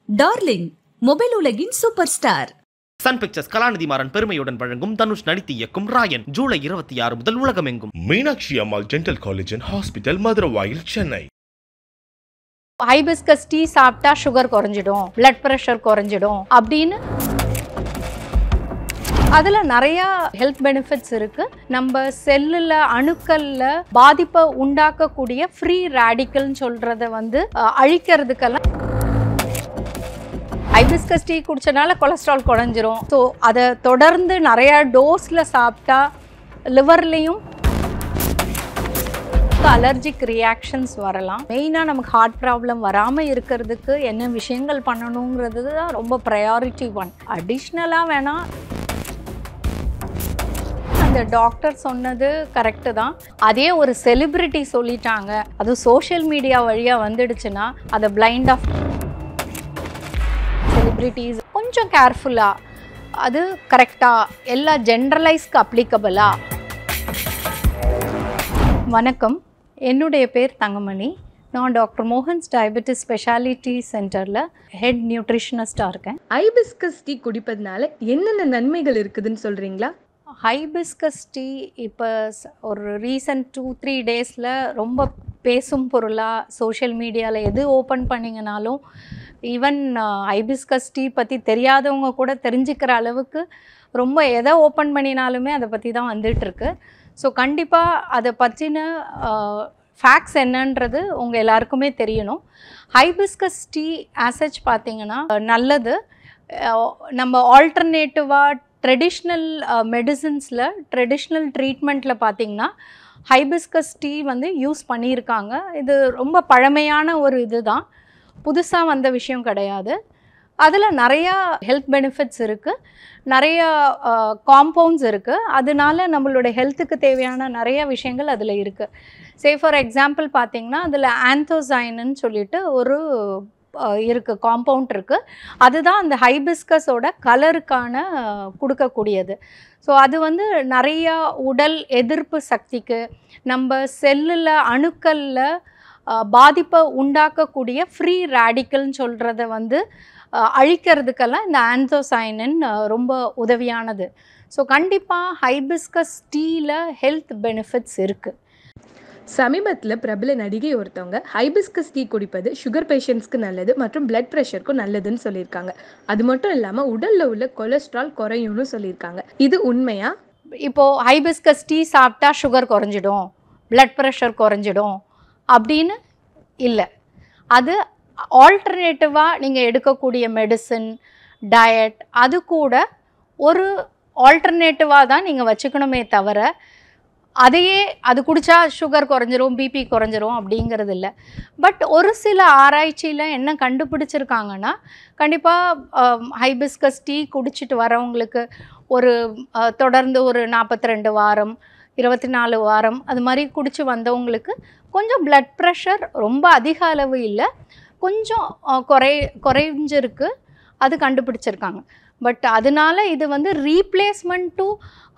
Darling mobile உலகின் super star Sun pictures கலாநிதி மாறன் பெருமையுடன் வழங்கும் தனுஷ் நடித்து இயக்கும் ராயன் ஜூலை 26 முதல் உலகமெங்கும். Meenakshi Ammal dental college and hospital, Maduravoyal, Chennai. Hibiscus tea சாப்பிட்டா சுகர் குறைஞ்சிடும், பிளட் ப்ரெஷர் குறைஞ்சிடும் அப்படின்னு அதில் நிறையா ஹெல்த் பெனிஃபிட்ஸ் இருக்குது. நம்ம செல்லில் அணுக்களில் பாதிப்பை உண்டாக்கக்கூடிய ஃப்ரீ ரேடிக்கல்னு சொல்கிறத அழிக்கிறதுக்கெல்லாம் ஹைபிஸ்கஸ் டீ குடிச்சனால கொலஸ்ட்ரால் குறைஞ்சிரும். ஸோ அதை தொடர்ந்து நிறையா டோஸில் சாப்பிட்டா லிவர்லேயும் அலர்ஜிக் ரியாக்ஷன்ஸ் வரலாம். மெயினாக நமக்கு ஹார்ட் ப்ராப்ளம் வராமல் இருக்கிறதுக்கு என்ன விஷயங்கள் பண்ணணுங்கிறது தான் ரொம்ப ப்ரையாரிட்டி ஒன். அடிஷ்னலாக வேணால் அந்த டாக்டர் சொன்னது கரெக்டு தான். அதே ஒரு செலிப்ரிட்டி சொல்லிட்டாங்க, அது சோஷியல் மீடியா வழியாக வந்துடுச்சுன்னா அதை பிளைண்ட் ஆஃப் செலிப்ரிட்டிஸ் கொஞ்சம் கேர்ஃபுல்லாக அது கரெக்டாக எல்லா ஜென்ரலைஸ்க்கு அப்ளிகபிளா. வணக்கம், என்னுடைய பேர் தங்கமணி. நான் டாக்டர் மோகன்ஸ் டயபெட்டிஸ் ஸ்பெஷாலிட்டி சென்டரில் ஹெட் நியூட்ரிஷனிஸ்டாக இருக்கேன். ஹைபிஸ்கஸ் டீ குடிப்பதனால என்னென்ன நன்மைகள் இருக்குதுன்னு சொல்கிறீங்களா? ஹைபிஸ்கஸ் டீ இப்போ ஒரு ரீசன்ட் 2-3 டேஸில் ரொம்ப பேசும் பொருளாக சோஷியல் மீடியாவில் எது ஓப்பன் பண்ணிங்கனாலும் ஈவன் ஹைபிஸ்கஸ் டீ பற்றி தெரியாதவங்க கூட தெரிஞ்சுக்கிற அளவுக்கு ரொம்ப எதை ஓப்பன் பண்ணினாலுமே அதை பற்றி தான் வந்துட்டுருக்கு. ஸோ கண்டிப்பாக அதை பற்றின ஃபேக்ட்ஸ் என்னன்றது உங்கள் எல்லாருக்குமே தெரியணும். ஹைபிஸ்கஸ் டீ ஆசச் பார்த்திங்கன்னா நல்லது. நம்ம ஆல்டர்னேட்டிவாக ட்ரெடிஷ்னல் மெடிசின்ஸில் ட்ரெடிஷ்னல் ட்ரீட்மெண்ட்டில் பார்த்திங்கன்னா ஹைபிஸ்கஸ் டீ யூஸ் பண்ணியிருக்காங்க. இது ரொம்ப பழமையான ஒரு இது தான், புதுசாக வந்த விஷயம் கிடையாது. அதில் நிறையா ஹெல்த் பெனிஃபிட்ஸ் இருக்குது, நிறையா காம்பவுண்ட்ஸ் இருக்குது. அதனால நம்மளோட ஹெல்த்துக்கு தேவையான நிறைய விஷயங்கள் அதில் இருக்குது. ஃபார் எக்ஸாம்பிள் பார்த்திங்கன்னா அதில் ஆந்தோசைனுன்னு சொல்லிட்டு ஒரு இருக்குது, காம்பவுண்ட் இருக்குது. அதுதான் அந்த ஹைபிஸ்கஸோட கலருக்கான கொடுக்கக்கூடியது. ஸோ அது நிறையா உடல் எதிர்ப்பு சக்திக்கு, நம்ம செல்லில் அணுக்களில் பாதிப்பை உண்டாக்கக்கூடிய ஃப்ரீ ரேடிக்கல்னு சொல்கிறத அழிக்கிறதுக்கெல்லாம் இந்த ஆந்தோசைனின் ரொம்ப உதவியானது. ஸோ கண்டிப்பாக ஹைபிஸ்கஸ் டீயில் ஹெல்த் பெனிஃபிட்ஸ் இருக்குது. சமீபத்தில் பிரபல நடிகை ஒருத்தவங்க ஹைபிஸ்கஸ் டீ குடிப்பது சுகர் பேஷண்ட்ஸ்க்கு நல்லது மற்றும் பிளட் ப்ரெஷருக்கும் நல்லதுன்னு சொல்லியிருக்காங்க. அது மட்டும் இல்லாமல் உடலில் உள்ள கொலஸ்ட்ரால் குறையும்னு சொல்லியிருக்காங்க. இது உண்மையா? இப்போது ஹைபிஸ்கஸ் டீ சாப்பிட்டா சுகர் குறைஞ்சிடும், பிளட் ப்ரெஷர் குறைஞ்சிடும் அப்படின்னு இல்லை. அது ஆல்டர்னேட்டிவாக நீங்கள் எடுக்கக்கூடிய மெடிசன், டயட், அது கூட ஒரு ஆல்டர்னேட்டிவாக தான் நீங்கள் வச்சுக்கணுமே தவிர அதையே அது குடித்தா சுகர் குறைஞ்சிரும், பிபி குறைஞ்சிரும் அப்படிங்கிறது இல்லை. பட் ஒரு சில ஆராய்ச்சியில் என்ன கண்டுபிடிச்சிருக்காங்கன்னா, கண்டிப்பாக ஹைபிஸ்கஸ் டீ குடிச்சிட்டு வரவங்களுக்கு ஒரு தொடர்ந்து ஒரு 42 வாரம் 24 வாரம் அது மாதிரி குடிச்சு வந்தவங்களுக்கு கொஞ்சம் பிளட் ப்ரெஷர் ரொம்ப அதிக அளவு இல்லை, கொஞ்சம் குறைஞ்சிருக்கு, அது கண்டுபிடிச்சிருக்காங்க. பட் அதனால இது ரீப்ளேஸ்மெண்ட் டு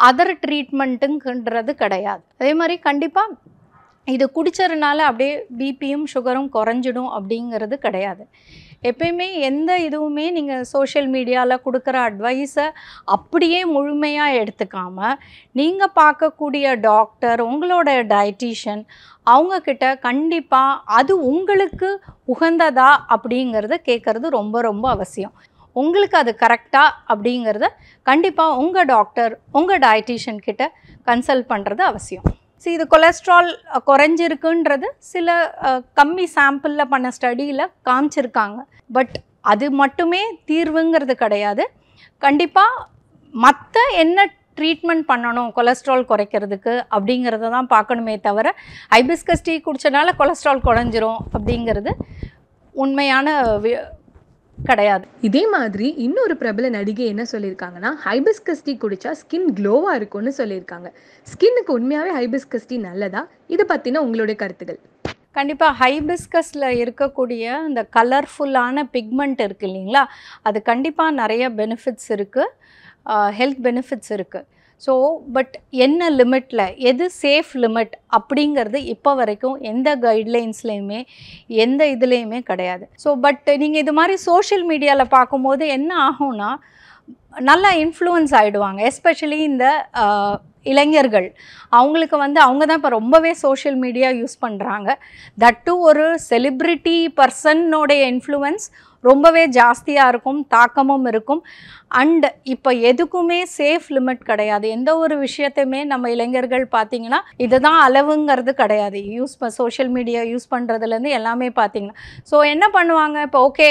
அதர் ட்ரீட்மெண்ட்டுங்கிறது கிடையாது. அதே மாதிரி கண்டிப்பாக இது குடிச்சதுனால அப்படியே பிபியும் சுகரும் குறைஞ்சிடும் அப்படிங்கிறது கிடையாது. எப்பயுமே எந்த இதுவுமே நீங்கள் சோஷியல் மீடியாவில் கொடுக்குற அட்வைஸை அப்படியே முழுமையாக எடுத்துக்காமல் நீங்கள் பார்க்கக்கூடிய டாக்டர், உங்களோட டயட்டீஷியன், அவங்கக்கிட்ட கண்டிப்பாக அது உங்களுக்கு உகந்ததா அப்படிங்கிறத கேட்குறது ரொம்ப ரொம்ப அவசியம். உங்களுக்கு அது கரெக்டாக அப்படிங்கிறத கண்டிப்பாக உங்கள் டாக்டர், உங்கள் டயட்டீஷியன் கிட்ட கன்சல்ட் பண்ணுறது அவசியம். இது கொலஸ்ட்ரால் குறைஞ்சிருக்குன்றது சில கம்மி சாம்பிளில் பண்ண ஸ்டடியில் காமிச்சிருக்காங்க. பட் அது மட்டுமே தீர்வுங்கிறது கிடையாது. கண்டிப்பாக மற்ற என்ன ட்ரீட்மெண்ட் பண்ணணும் கொலஸ்ட்ரால் குறைக்கிறதுக்கு அப்படிங்கிறத தான் பார்க்கணுமே தவிர ஹைபிஸ்கஸ் டீ குடிச்சனால கொலஸ்ட்ரால் குறைஞ்சிரும் அப்படிங்கிறது உண்மையான கிடையாது. இதே மாதிரி இன்னொரு பிரபல நடிகை என்ன சொல்லியிருக்காங்கன்னா, ஹைபிஸ்கஸ் டீ குடித்தா ஸ்கின் க்ளோவாக இருக்கும்னு சொல்லியிருக்காங்க. ஸ்கின்னுக்கு உண்மையாகவே ஹைபிஸ்கஸ் டீ நல்லதா? இதை பற்றின உங்களுடைய கருத்துக்கள். கண்டிப்பாக ஹைபிஸ்கஸில் இருக்கக்கூடிய இந்த கலர்ஃபுல்லான பிக்மெண்ட் இருக்குது இல்லைங்களா, அது கண்டிப்பாக நிறைய பெனிஃபிட்ஸ் இருக்குது, ஹெல்த் பெனிஃபிட்ஸ் இருக்குது. ஸோ பட் என்ன லிமிட்டில் எது சேஃப் லிமிட் அப்படிங்கிறது இப்போ வரைக்கும் எந்த கைட்லைன்ஸ்லேயுமே எந்த இதுலேயுமே கிடையாது. ஸோ பட் நீங்கள் இது மாதிரி சோஷியல் மீடியாவில் பார்க்கும்போது என்ன ஆகும்னா நல்லா இன்ஃப்ளூயன்ஸ் ஆகிடுவாங்க. எஸ்பெஷலி இந்த இளைஞர்கள் அவங்களுக்கு அவங்க தான் இப்போ ரொம்பவே சோஷியல் மீடியா யூஸ் பண்ணுறாங்க. தட்டு ஒரு செலிப்ரிட்டி பர்சனோடைய இன்ஃப்ளூயன்ஸ் ரொம்பவே ஜாஸ்தியாக இருக்கும், தாக்கமும் இருக்கும். அண்ட் இப்போ எதுக்குமே சேஃப் லிமிட் கிடையாது. எந்த ஒரு விஷயத்தையுமே நம்ம இளைஞர்கள் பார்த்திங்கன்னா இதுதான் அளவுங்கிறது கிடையாது. சோஷியல் மீடியா யூஸ் பண்ணுறதுலேருந்து எல்லாமே பார்த்திங்கன்னா ஸோ என்ன பண்ணுவாங்க, இப்போ ஓகே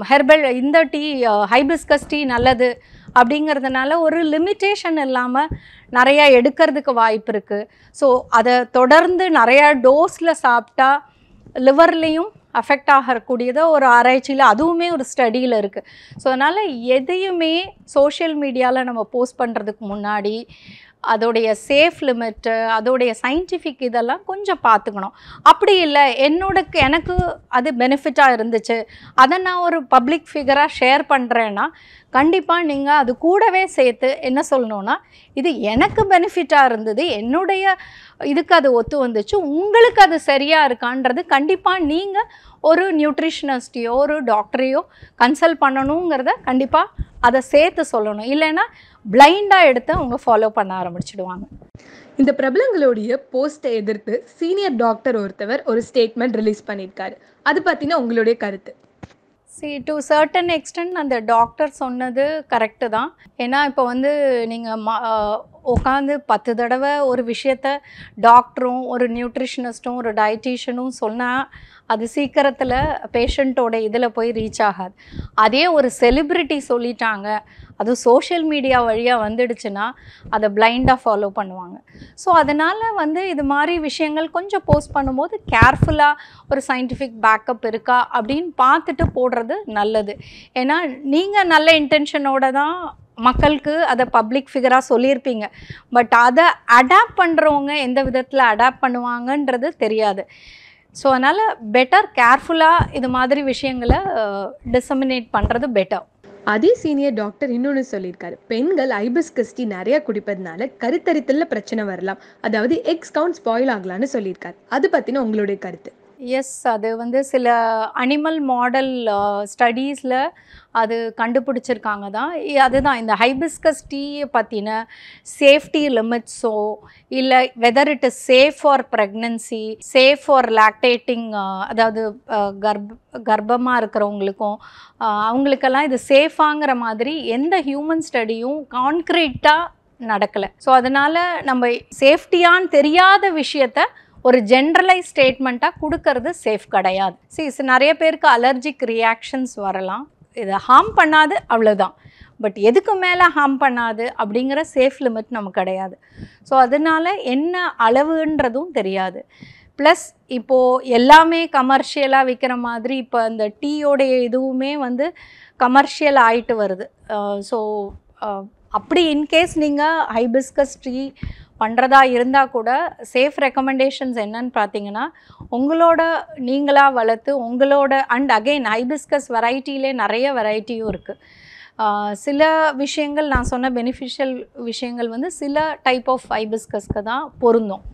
ஹெர்பல் இந்த டீ ஹைபிஸ்கஸ் டீ நல்லது அப்படிங்கிறதுனால ஒரு லிமிட்டேஷன் இல்லாமல் நிறையா எடுக்கிறதுக்கு வாய்ப்பு இருக்குது. ஸோ அதை தொடர்ந்து நிறையா டோஸில் சாப்பிட்டா லிவர்லேயும் அஃபெக்ட் ஆகக்கூடியதோ ஒரு ஆராய்ச்சியில் அதுவுமே ஒரு ஸ்டடியில் இருக்குது. ஸோ அதனால் எதையுமே சோஷியல் மீடியாவில் நம்ம போஸ்ட் பண்ணுறதுக்கு முன்னாடி அதோடைய சேஃப் லிமிட்டு அதோடைய சயின்டிஃபிக் இதெல்லாம் கொஞ்சம் பார்த்துக்கணும். அப்படி இல்லை எனக்கு அது பெனிஃபிட்டாக இருந்துச்சு, அதை நான் ஒரு பப்ளிக் ஃபிகராக ஷேர் பண்ணுறேன்னா கண்டிப்பாக நீங்கள் அது கூடவே சேர்த்து என்ன சொல்லணுன்னா இது எனக்கு பெனிஃபிட்டாக இருந்தது, என்னுடைய இதுக்கு அது ஒத்து வந்துச்சு, உங்களுக்கு அது சரியாக இருக்கான்றது கண்டிப்பாக நீங்கள் ஒரு நியூட்ரிஷனிஸ்டையோ ஒரு டாக்டரையோ கன்சல்ட் பண்ணணுங்கிறத கண்டிப்பாக அதை சேர்த்து சொல்லணும். இல்லைன்னா பிளைண்டாக எடுத்து அவங்க ஃபாலோ பண்ண ஆரம்பிச்சிடுவாங்க. இந்த பிரபலங்களுடைய போஸ்ட்டை எதிர்த்து சீனியர் டாக்டர் ஒருத்தவர் ஒரு ஸ்டேட்மெண்ட் ரிலீஸ் பண்ணியிருக்காரு. அது பற்றின உங்களுடைய கருத்து? டு சர்டன் எக்ஸ்டென்ட் அந்த டாக்டர் சொன்னது கரெக்டு தான். ஏன்னா இப்போ நீங்கள் உட்காந்து 10 தடவை ஒரு விஷயத்த டாக்டரும் ஒரு நியூட்ரிஷனிஸ்ட்டும் ஒரு டயட்டீஷியனும் சொன்னால் அது சீக்கிரத்தில் பேஷண்ட்டோட இதில் போய் ரீச் ஆகாது. அதே ஒரு செலிப்ரிட்டி சொல்லிட்டாங்க, அது சோஷியல் மீடியா வழியாக வந்துடுச்சுன்னா அதை பிளைண்டாக ஃபாலோ பண்ணுவாங்க. ஸோ அதனால் இது மாதிரி விஷயங்கள் கொஞ்சம் போஸ்ட் பண்ணும்போது கேர்ஃபுல்லாக ஒரு சயின்டிஃபிக் பேக்கப் இருக்கா அப்படின்னு பார்த்துட்டு போடுறது நல்லது. ஏன்னா நீங்கள் நல்ல இன்டென்ஷனோட தான் மக்களுக்கு அதை பப்ளிக் ஃபிகராக சொல்லியிருப்பீங்க, பட் அதை அடாப்ட் பண்ணுறவங்க எந்த விதத்தில் அடாப்ட் பண்ணுவாங்கன்றது தெரியாது. ஸோ அதனால் பெட்டர் கேர்ஃபுல்லாக இது மாதிரி விஷயங்களை டிசமினேட் பண்ணுறது பெட்டர். அதே சீனியர் டாக்டர் இன்னொன்று சொல்லியிருக்காரு, பெண்கள் ஹைபிஸ்கஸ் டீ நிறைய குடிப்பதுனால கருத்தரித்தல்ல பிரச்சனை வரலாம், அதாவது எக்ஸ் கவுண்ட் ஸ்பாயில் ஆகலான்னு சொல்லியிருக்காரு. அது பற்றின உங்களுடைய கருத்து? எஸ், அது சில அனிமல் மாடல் ஸ்டடீஸில் அது கண்டுபிடிச்சிருக்காங்க தான். அதுதான் இந்த ஹைபிஸ்கஸ் டீயை பற்றின சேஃப்டி லிமிட்ஸோ இல்லை whether it is safe for pregnancy, safe for lactating, அதாவது கர்ப்பமாக இருக்கிறவங்களுக்கும் அவங்களுக்கெல்லாம் இது சேஃபாங்கிற மாதிரி எந்த ஹியூமன் ஸ்டடியும் கான்க்ரீட்டாக நடக்கலை. ஸோ அதனால் நம்ம சேஃப்டியான்னு தெரியாத விஷயத்த ஒரு ஜென்ரலைஸ் ஸ்டேட்மெண்ட்டாக கொடுக்கறது சேஃப் கிடையாது. நிறைய பேருக்கு அலர்ஜிக் ரியாக்ஷன்ஸ் வரலாம், இதை ஹார்ம் பண்ணாது அவ்வளோதான், பட் எதுக்கு மேலே ஹார்ம் பண்ணாது அப்படிங்கிற சேஃப் லிமிட் நமக்கு கிடையாது. ஸோ அதனால் என்ன அளவுன்றதும் தெரியாது. ப்ளஸ் இப்போது எல்லாமே கமர்ஷியலாக விற்கிற மாதிரி இப்போ இந்த டீயோடைய இதுவுமே கமர்ஷியல் ஆகிட்டு வருது. ஸோ அப்படி இன்கேஸ் நீங்கள் ஹைபிஸ்கஸ் டீ பண்ணுறதா இருந்தால் கூட சேஃப் ரெக்கமெண்டேஷன்ஸ் என்னன்னு பார்த்தீங்கன்னா நீங்களாக வளர்த்து உங்களோட அண்ட் அகெயின் ஹைபிஸ்கஸ் வெரைட்டிலே நிறைய வெரைட்டியும் இருக்குது. சில விஷயங்கள் நான் சொன்ன பெனிஃபிஷியல் விஷயங்கள் சில டைப் ஆஃப் ஹைபிஸ்கஸ்க்கு தான் பொருந்தும்.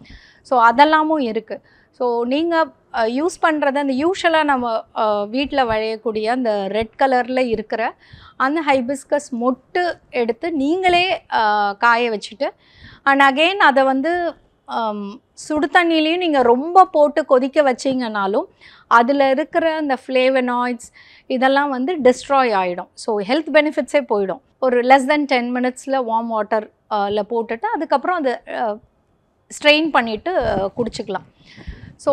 ஸோ அதெல்லாமும் இருக்குது. ஸோ நீங்கள் யூஸ் பண்ணுறது அந்த யூஷுவலாக நம்ம வீட்டில் விளையக்கூடிய அந்த ரெட் கலரில் இருக்கிற அந்த ஹைபிஸ்கஸ் மொட்டு எடுத்து நீங்களே காய வச்சுட்டு அண்ட் அகெயின் அதை சுடு தண்ணிலையும் நீங்கள் ரொம்ப போட்டு கொதிக்க வச்சிங்கனாலும் அதில் இருக்கிற அந்த ஃப்ளேவனாய்ட்ஸ் இதெல்லாம் டிஸ்ட்ராய் ஆகிடும். ஸோ ஹெல்த் பெனிஃபிட்ஸே போயிடும். ஒரு லெஸ் தென் 10 மினிட்ஸில் வார்ம் வாட்டரில் போட்டுட்டு அதுக்கப்புறம் அதை ஸ்ட்ரெயின் பண்ணிவிட்டு குடிச்சிக்கலாம். ஸோ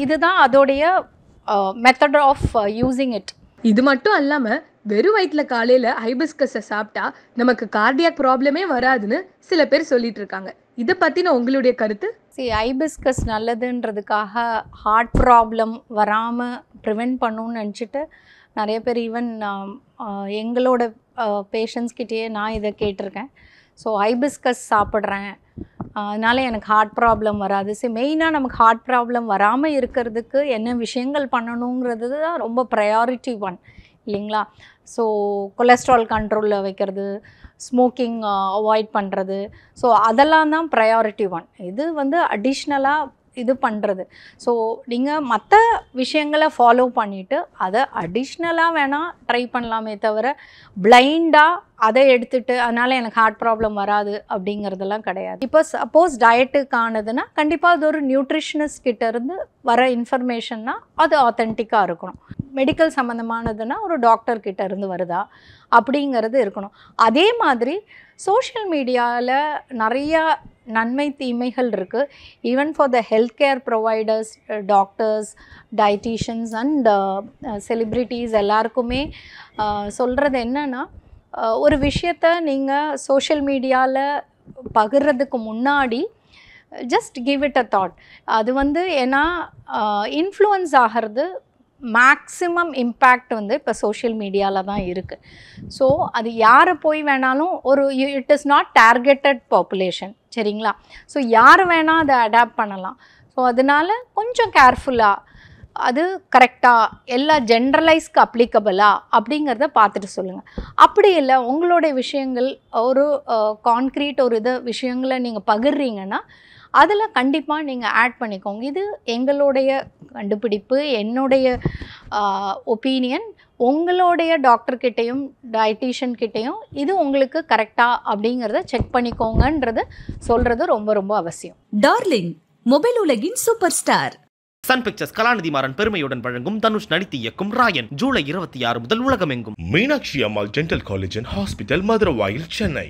இதுதான் அதோடைய மெத்தட் ஆஃப் யூஸிங் இட். இது மட்டும் இல்லாமல் வெறும் வயிற்றில் காலையில் ஹைபிஸ்கஸை சாப்பிட்டா நமக்கு கார்டியாக் ப்ராப்ளமே வராதுன்னு சில பேர் சொல்லிட்டு இருக்காங்க. இதை பற்றின உங்களுடைய கருத்து? ஹைபிஸ்கஸ் நல்லதுன்றதுக்காக ஹார்ட் ப்ராப்ளம் வராமல் ப்ரிவெண்ட் பண்ணணும்னு நினச்சிட்டு நிறைய பேர் ஈவன் எங்களோட பேஷண்ட்ஸ்கிட்டேயே நான் இதை கேட்டிருக்கேன். ஸோ ஹைபிஸ்கஸ் சாப்பிட்றேன், அதனால் எனக்கு ஹார்ட் ப்ராப்ளம் வராது. மெயினாக நமக்கு ஹார்ட் ப்ராப்ளம் வராமல் இருக்கிறதுக்கு என்ன விஷயங்கள் பண்ணணுங்கிறது தான் ரொம்ப ப்ரையாரிட்டி ஒன். இல்லைங்களா? ஸோ கொலஸ்ட்ரால் கண்ட்ரோலில் வைக்கிறது, ஸ்மோக்கிங் அவாய்ட் பண்ணுறது, ஸோ அதெல்லாம் தான் ப்ரையாரிட்டி 1. இது வந்து அடிஷ்னலாக இது பண்ணுறது. ஸோ நீங்கள் மற்ற விஷயங்களை ஃபாலோ பண்ணிவிட்டு அதை அடிஷ்னலாக வேணால் ட்ரை பண்ணலாமே தவிர பிளைண்டாக அதை எடுத்துகிட்டு அதனால் எனக்கு ஹார்ட் ப்ராப்ளம் வராது அப்படிங்கிறதெல்லாம் கிடையாது. இப்போ சப்போஸ் டயட்டுக்கானதுன்னா கண்டிப்பாக அது ஒரு நியூட்ரிஷனிஸ்ட் கிட்டேருந்து வர இன்ஃபர்மேஷன்னா அது ஆத்தென்டிக்காக இருக்கணும். மெடிக்கல் சம்மந்தமானதுன்னா ஒரு டாக்டர் கிட்ட இருந்து வருதா அப்படிங்கிறது இருக்கணும். அதே மாதிரி சோஷியல் மீடியாவில் நிறையா நன்மை தீமைகள் இருக்குது. Even for the health care providers, doctors, dietitians and celebrities எல்லாருக்குமே சொல்கிறது என்னென்னா, ஒரு விஷயத்தை நீங்கள் சோஷியல் மீடியாவில் பகிர்றதுக்கு முன்னாடி just give it a thought. அது வந்து ஏன்னா இன்ஃப்ளூயன்ஸ் ஆகிறது மேக்ஸிமம் இம்பேக்ட் வந்து இப்போ சோஷியல் மீடியாவில் தான் இருக்குது. ஸோ அது யாரை போய் வேணாலும் ஒரு it is not targeted population, சரிங்களா? ஸோ யார் வேணால் அதை அடாப்ட் பண்ணலாம். ஸோ அதனால் கொஞ்சம் கேர்ஃபுல்லாக அது கரெக்டாக எல்லா ஜென்ரலைஸ்க்கு அப்ளிகபிளா அப்படிங்கிறத பார்த்துட்டு சொல்லுங்கள். அப்படி இல்லை உங்களுடைய விஷயங்கள் ஒரு கான்க்ரீட் ஒரு விஷயங்களை நீங்கள் பகிர்றீங்கன்னா அதில் கண்டிப்பாக நீங்கள் ஆட் பண்ணிக்கோங்க. இது எங்களுடைய கண்டுபிடிப்பு, என்னுடைய ஒப்பீனியன். உங்களுடைய டாக்டர்கிட்டையும் டயட்டீஷியன்கிட்டையும் இது உங்களுக்கு கரெக்டாக அப்படிங்கிறத செக் பண்ணிக்கோங்கன்றது சொல்கிறது ரொம்ப ரொம்ப அவசியம். டார்லிங் மொபைல் உலகின் சூப்பர் ஸ்டார். சன் பிக்சர்ஸ் கலாநிதி மாறன் பெருமையுடன் வழங்கும் தனுஷ் நடித்து இயக்கும் ராயன் ஜூலை 26 முதல் உலகமெங்கும். Meenakshi Ammal dental college and hospital, Maduravoyal, Chennai.